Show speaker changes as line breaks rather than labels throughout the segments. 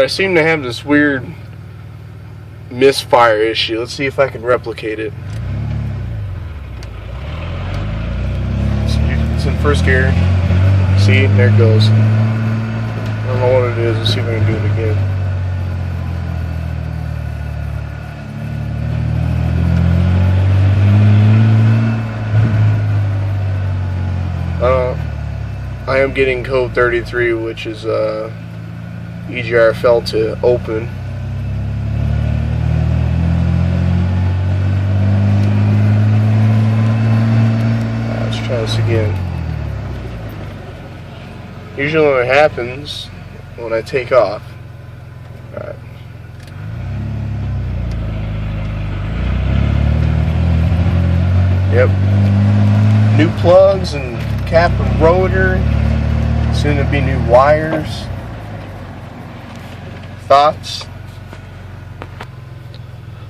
I seem to have this weird misfire issue. Let's see if I can replicate it. It's in first gear. See, there it goes. I don't know what it is. Let's see if I can do it again. I am getting code 33, which is EGR failed to open. Let's try this again. Usually when it happens, when I take off. Alright. Yep. New plugs and cap and rotor. Soon to be new wires. Thoughts?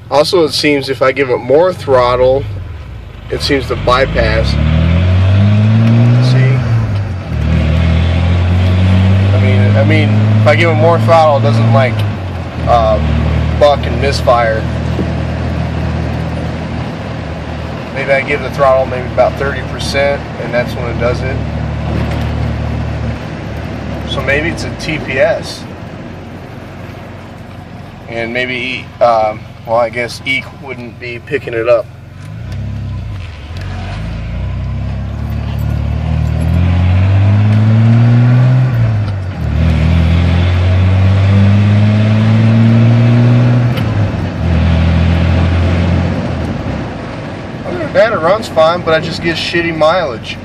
Also, it seems if I give it more throttle, it seems to bypass. See? I mean, if I give it more throttle, it doesn't like buck and misfire. Maybe I give the throttle maybe about 30%, and that's when it does it. So maybe it's a TPS. And maybe, well, I guess Eek wouldn't be picking it up. Other than that, it runs fine, but I just get shitty mileage.